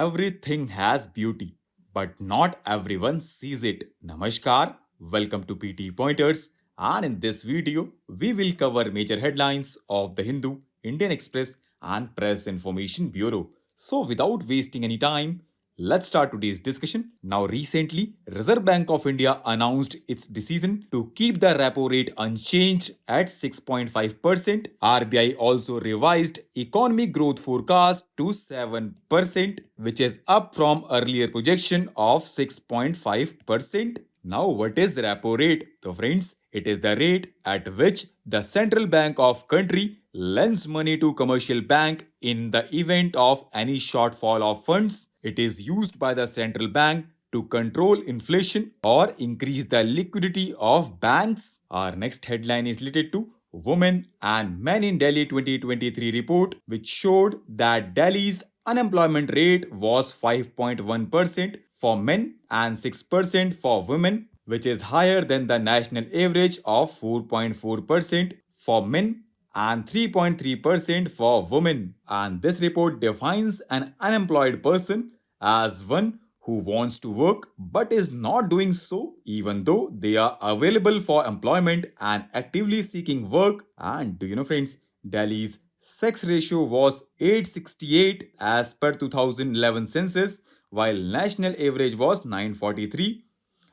Everything has beauty, but not everyone sees it. Namaskar, welcome to PT Pointers, and in this video, we will cover major headlines of the Hindu, Indian Express, and Press Information Bureau. So, without wasting any time, let's start today's discussion. Now, recently, Reserve Bank of India announced its decision to keep the repo rate unchanged at 6.5%. RBI also revised economic growth forecast to 7%, which is up from earlier projection of 6.5%. Now, what is repo rate? So, friends, it is the rate at which the central bank of country lends money to commercial bank in the event of any shortfall of funds. It is used by the central bank to control inflation or increase the liquidity of banks. Our next headline is related to Women and Men in Delhi 2023 report, which showed that Delhi's unemployment rate was 5.1% for men and 6% for women, which is higher than the national average of 4.4% for men and 3.3% for women. And this report defines an unemployed person as one who wants to work but is not doing so, even though they are available for employment and actively seeking work. And do you know, friends, Delhi's sex ratio was 868 as per 2011 census, while national average was 943.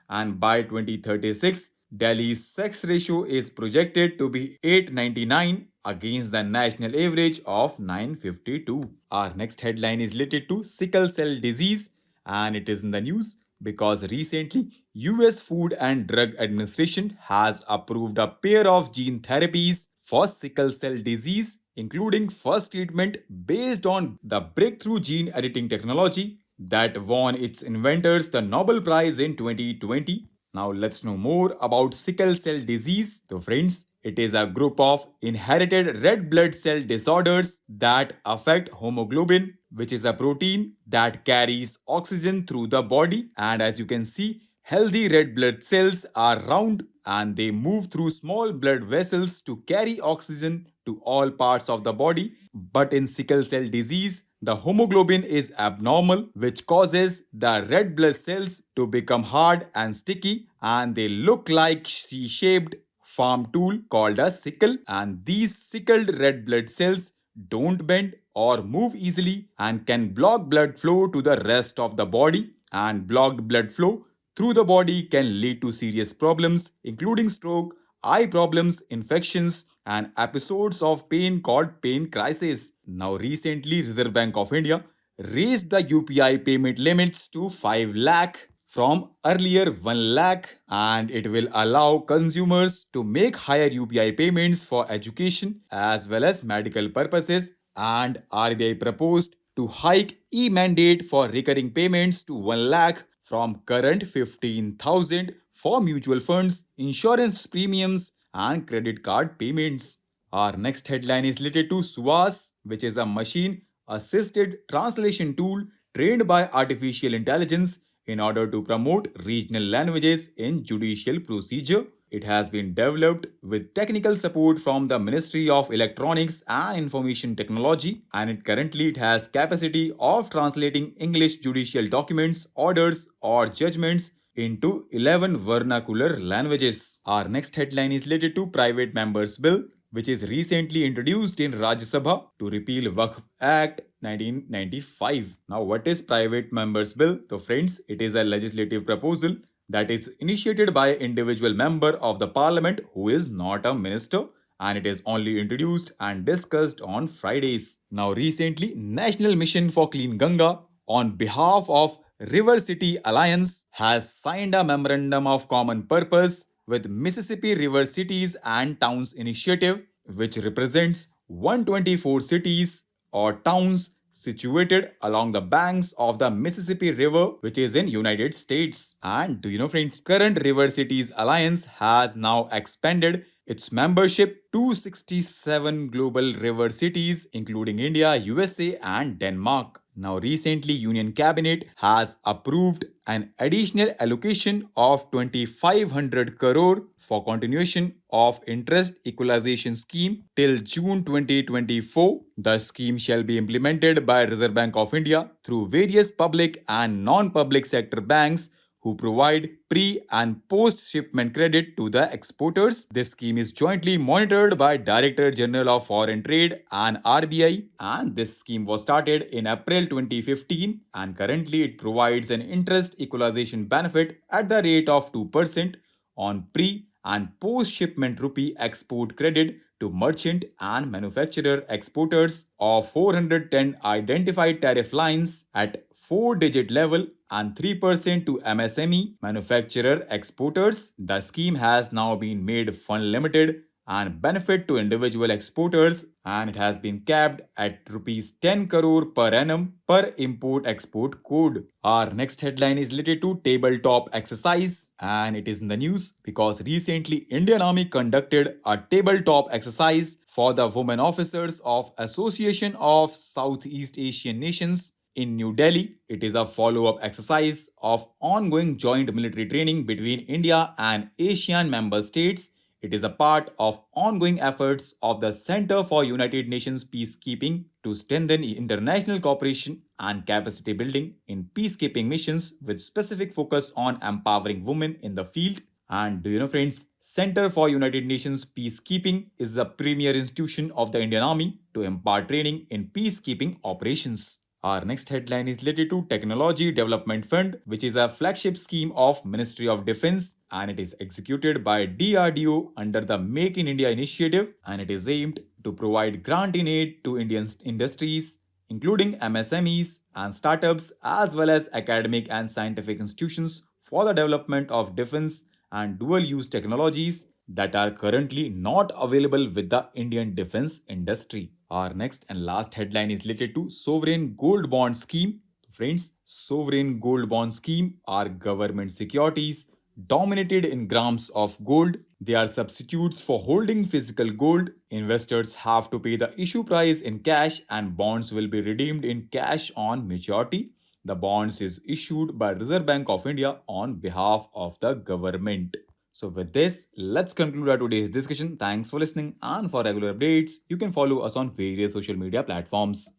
And by 2036, Delhi's sex ratio is projected to be 899 against the national average of 952. Our next headline is related to sickle cell disease, and it is in the news because recently US Food and Drug Administration has approved a pair of gene therapies for sickle cell disease, including first treatment based on the breakthrough gene editing technology that won its inventors the Nobel Prize in 2020. Now let's know more about sickle cell disease. So friends, it is a group of inherited red blood cell disorders that affect hemoglobin, which is a protein that carries oxygen through the body. And as you can see, healthy red blood cells are round and they move through small blood vessels to carry oxygen to all parts of the body. But in sickle cell disease, the hemoglobin is abnormal, which causes the red blood cells to become hard and sticky, and they look like C-shaped farm tool called a sickle. And these sickled red blood cells don't bend or move easily and can block blood flow to the rest of the body. And blocked blood flow through the body can lead to serious problems, including stroke, eye problems, infections, and episodes of pain called pain crisis. Now, recently, Reserve Bank of India raised the UPI payment limits to 5 lakh from earlier 1 lakh, and it will allow consumers to make higher UPI payments for education as well as medical purposes. And RBI proposed to hike e-mandate for recurring payments to 1 lakh from current 15,000 for mutual funds, insurance premiums, and credit card payments. Our next headline is related to Suas, which is a machine assisted translation tool trained by artificial intelligence in order to promote regional languages in judicial procedure. It has been developed with technical support from the Ministry of Electronics and Information Technology, and it has capacity of translating English judicial documents, orders, or judgments into 11 vernacular languages. Our next headline is related to Private Members Bill, which is recently introduced in Rajya Sabha to repeal Waqf Act 1995. Now, what is Private Members Bill? So friends, it is a legislative proposal that is initiated by an individual member of the parliament who is not a minister, and it is only introduced and discussed on Fridays. Now, recently, National Mission for Clean Ganga on behalf of River City Alliance has signed a memorandum of common purpose with Mississippi River Cities and Towns Initiative, which represents 124 cities or towns situated along the banks of the Mississippi River, which is in United States. And do you know, friends, current River Cities Alliance has now expanded its membership to 67 global river cities, including India, USA, and Denmark. Now, recently, Union Cabinet has approved an additional allocation of 2,500 crore for continuation of interest equalization scheme till June 2024. The scheme shall be implemented by Reserve Bank of India through various public and non-public sector banks who provide pre and post shipment credit to the exporters. This scheme is jointly monitored by Director General of Foreign Trade and RBI, and this scheme was started in April 2015, and currently it provides an interest equalization benefit at the rate of 2% on pre and post shipment rupee export credit to merchant and manufacturer exporters of 410 identified tariff lines at 4-digit level and 3% to MSME manufacturer exporters. The scheme has now been made fund limited and benefit to individual exporters, and it has been capped at rupees 10 crore per annum per import export code. Our next headline is related to tabletop exercise, and it is in the news because recently Indian Army conducted a tabletop exercise for the women officers of Association of Southeast Asian Nations in New Delhi. It is a follow-up exercise of ongoing joint military training between India and ASEAN member states. It is a part of ongoing efforts of the Center for United Nations Peacekeeping to strengthen international cooperation and capacity building in peacekeeping missions with specific focus on empowering women in the field. And do you know, friends, Center for United Nations Peacekeeping is the premier institution of the Indian Army to impart training in peacekeeping operations. Our next headline is related to Technology Development Fund, which is a flagship scheme of Ministry of Defense, and it is executed by DRDO under the Make in India initiative, and it is aimed to provide grant in aid to Indian industries, including MSMEs and startups, as well as academic and scientific institutions for the development of defense and dual-use technologies that are currently not available with the Indian defense industry. Our next and last headline is related to Sovereign Gold Bond Scheme. Friends, Sovereign Gold Bond Scheme are government securities dominated in grams of gold. They are substitutes for holding physical gold. Investors have to pay the issue price in cash and bonds will be redeemed in cash on maturity. The bonds is issued by Reserve Bank of India on behalf of the government. So with this, let's conclude our today's discussion. Thanks for listening, and for regular updates, you can follow us on various social media platforms.